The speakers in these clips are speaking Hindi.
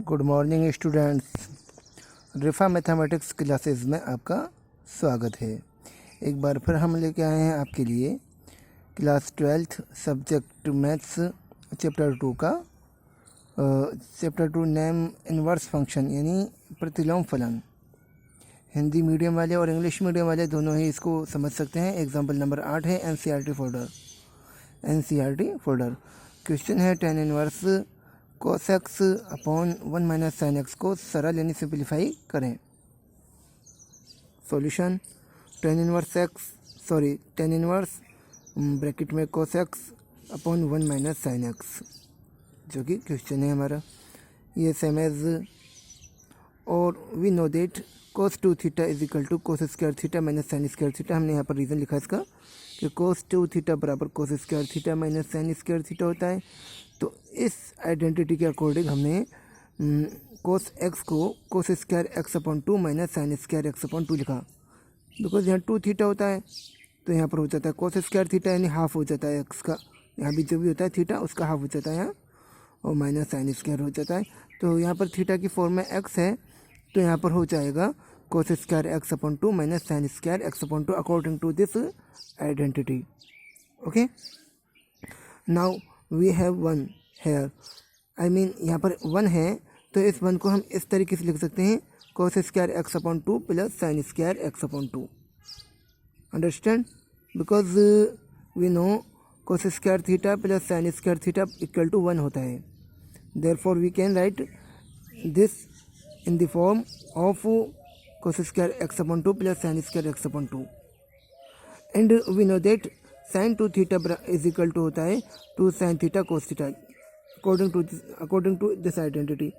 Good morning students. Rifa mathematics classes में आपका स्वागत है। एक बार फिर हम लेके आए हैं आपके लिए class 12th subject maths chapter 2 का चैप्टर 2 नेम इनवर्स फंक्शन यानी प्रतिलोम फलन। हिंदी मीडियम वाले और इंग्लिश मीडियम वाले दोनों ही इसको समझ सकते हैं। एग्जाम्पल नंबर 8 है एनसीईआरटी फोल्डर। क्वेश्चन है tan inverse cos x upon 1 minus sine x को सरल यानी सिंप्लीफाई करें। सॉल्यूशन टेन इनवर्स ब्रैकेट में cos x upon 1 minus sine x, जो कि क्वेश्चन है हमारा। ये सेम एज और we know that cos 2 theta is equal to cos square theta minus sine square theta. हमने यहाँ पर रीज़न लिखा इसका कि cos 2 थीटा बराबर cos square theta minus sine square theta होता है। तो इस आइडेंटिटी के अकॉर्डिंग हमने cos x को cos square x upon 2 minus sine square x upon 2 लिखा। बिकॉज यहाँ 2 थीटा होता है तो यहाँ पर हो जाता है cos स्क्वायर थीटा यानी हाफ हो जाता है x का। यहाँ भी जो भी होता है थीटा उसका हाफ हो जाता है यहाँ, और माइनस साइन स्क्वायर हो जाता है। तो यहाँ पर थीटा की फॉर्म में x है तो यहाँ पर हो जाएगा cos square x upon 2 minus sine square x upon 2 according to this identity. Okay, now we have one here, I mean यहाँ पर वन है तो इस वन को हम इस तरीके से लिख सकते हैं cos square x upon 2 plus sine square x upon 2। Understand? Because we know cos square theta plus sine square theta equal to 1 होता है। Therefore we can write this in the form of cos square x upon 2 plus sine square x upon 2। And we know that sine 2 theta is equal to होता है 2 sine theta cos theta according to this identity.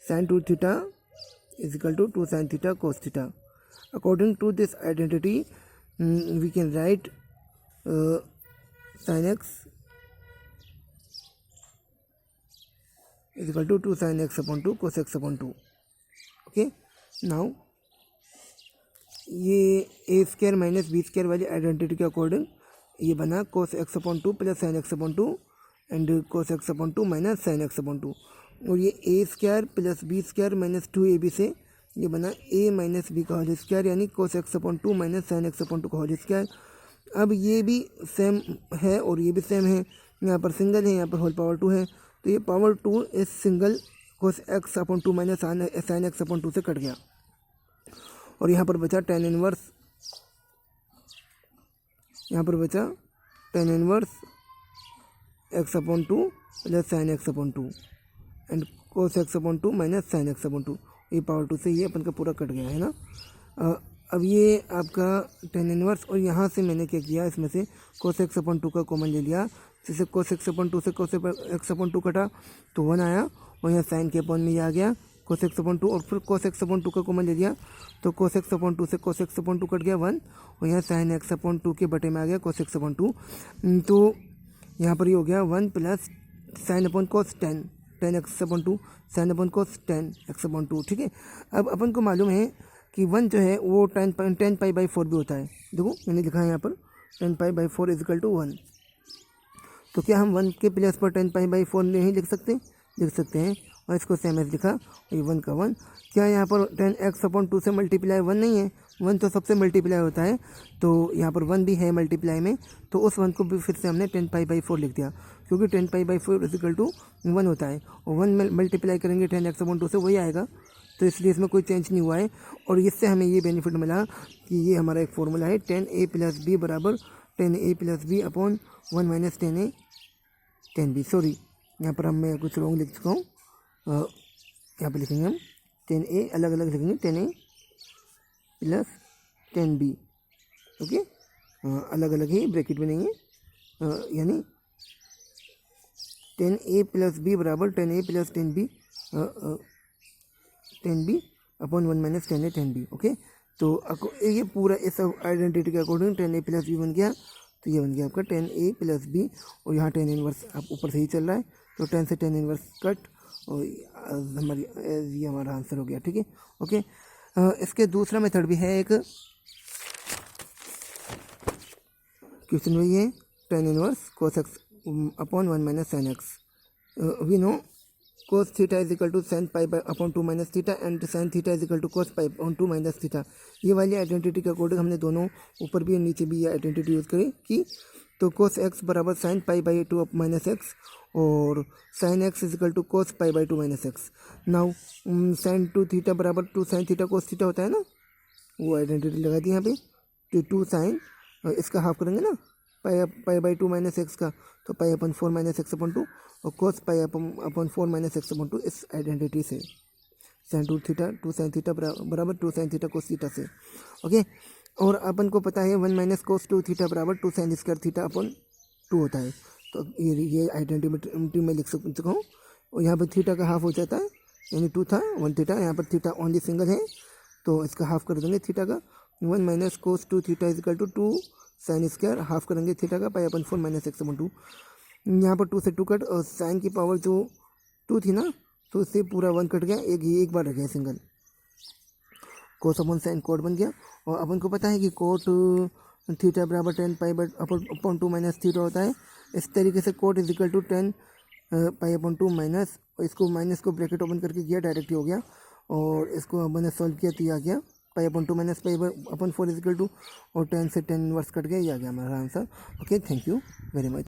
Sine 2 theta is equal to 2 sine theta cos theta. According to this identity we can write sine x is equal to 2 sine x upon 2 cos x upon 2। Okay, now ये a square minus b square वाली आइडेंटिटी के अकॉर्डिंग ये बना cos x upon 2 plus sine x upon 2 and cos x upon 2 minus sine x upon 2। और ये a square plus b square minus 2ab से ये बना a माइनस बी का होल स्क्वायर यानी cos x upon 2 minus sine x upon 2 का होल स्क्वायर। अब ये भी सेम है और ये भी सेम है, यहाँ पर सिंगल है यहाँ पर होल पावर 2 है, तो ये पावर 2 इस single cos x upon 2 minus sine x upon 2 से कट गया और यहाँ पर बचा टेन इनवर्स, यहाँ पर बचा tan inverse x upon 2 plus sine x upon 2 and cos x upon 2 minus sine x upon 2। ये पावर 2 से ये अपन का पूरा कट गया है ना। अब ये आपका टेन इनवर्स और यहाँ से मैंने क्या किया, इसमें से cos x अपॉन 2 का कॉमन ले लिया, जिससे cos x अपॉन 2 से cos x अपॉन 2 कटा तो 1 आया और यहाँ साइन के अपॉन में ये आ गया cos x अपॉन 2 और फिर cos x अपॉन 2 का कॉमन ले लिया तो cos x अपॉन 2 से cos x अपॉन 2 कट गया 1 और यहाँ sin x अपॉन 2 के बटे में आ गया cos x अपॉन 2। तो यहाँ पर ये हो गया 1 plus sine upon cos 10 x upon 2 sine upon cos 10 x upon 2। ठीक है, अब अपन को मालूम है कि 1 जो है वो 10 पाई बाई 4 भी होता है। देखो मैंने लिखा है यहाँ पर 10 pi by 4 is equal to 1। तो क्या हम 1 के प्लेस पर 10 पाई बाई 4 नहीं लिख सकते हैं और इसको सेम एज लिखा ये 1 का 1। क्या यहाँ पर 10x अपॉन 2 से मल्टीप्लाई 1 नहीं है, 1 तो सबसे मल्टीप्लाई होता है, तो यहाँ पर 1 भी है मल्टीप्लाई में, तो उस 1 को भी फिर से हमने 10 पाई बाई 4 लिख दिया क्योंकि 10 pi by 4 is equal to 1 होता है और 1 में मल्टीप्लाई करेंगे 10x अपॉन 2 से वही आएगा, तो इसलिए इसमें कोई चेंज नहीं हुआ है। और इससे हमें ये बेनिफिट मिला कि ये हमारा एक फॉर्मूला है 10a प्लस बी बराबर 10a plus b upon 1 minus 10b। Sorry यहाँ पर मैं कुछ रॉन्ग लिख चुका हूँ, यहाँ पर लिखेंगे हम 10a अलग अलग लिखेंगे 10a प्लस 10b। ओके, अलग अलग ही ब्रैकेट में नहीं है, यानी 10a प्लस बी बराबर 10a plus 10b upon 1 minus 10b। Okay, तो ये पूरा इस आइडेंटिटी के अकॉर्डिंग 10a प्लस बी बन गया, तो ये बन गया आपका 10a प्लस बी और यहाँ 10 इनवर्स आप ऊपर से ही चल रहा है तो 10 से 10 इनवर्स कट और ये हमारा आंसर हो गया। ठीक है, ओके। इसके दूसरा मेथड भी है एक, क्वेश्चन वही है tan inverse cos x upon 1 minus sine x. We know cos theta is equal to sine pi by upon 2 minus theta and sine theta is equal to cos pi upon 2 minus theta. ये वाली आइडेंटिटी के अकॉर्डिंग हमने दोनों ऊपर भी और नीचे भी ये आइडेंटिटी यूज़ करी कि तो कोस एक्स बराबर sine pi by 2 minus x और sine x is equal to cos pi by 2 minus x. Now sine 2 theta बराबर 2 साइन थीटा कोस थीटा होता है ना, वो आइडेंटिटी लगा दी यहाँ पे। तो 2 साइन इसका हाफ करेंगे ना पाई बाई 2 माइनस एक्स का, तो पाई अपन 4 माइनस एक्स अपन 2 और कोस पाई अपन 4 माइनस एक्स अपन 2 इस आइडेंटिटी से साइन 2 साइन थीटा बराबर 2 साइन थीटा कोस थीटा से। ओके, और अपन को पता है 1 माइनस कोस 2 थीटा बराबर 2 साइन स्क्वायर थीटा अपन 2 होता है। तो ये आइडेंटिटी में लिख सकता हूँ। और यहाँ पर थीटा का हाफ हो जाता है, यानी 2 था 1 थीटा, यहाँ पर थीटा ओनली सिंगल है तो इसका हाफ कर देंगे थीटा का। 1 minus cos 2 theta is equal to 2 sine square, half करेंगे थीटा का पाई अपन 4 माइनस एक्स अपन 2। यहाँ पर 2 से 2 कट और साइन की पावर जो 2 थी ना, तो इससे पूरा 1 कट गया, एक बार रह गया सिंगल, कोस अपन साइन कोट बन गया। और अपन को पता है कि कोट थीटा बराबर 10 pi by upon 2 minus theta होता है। इस तरीके से cot is equal to 10 pi upon 2 minus, और इसको माइनस को ब्रैकेट ओपन करके किया डायरेक्ट ही हो गया, और इसको अपन ने सॉल्व किया तो ये आ गया pi upon 2 minus pi upon 4 is equal to, और 10 से 10 इनवर्स कट गया, ये आ गया हमारा answer. Okay, thank you very much.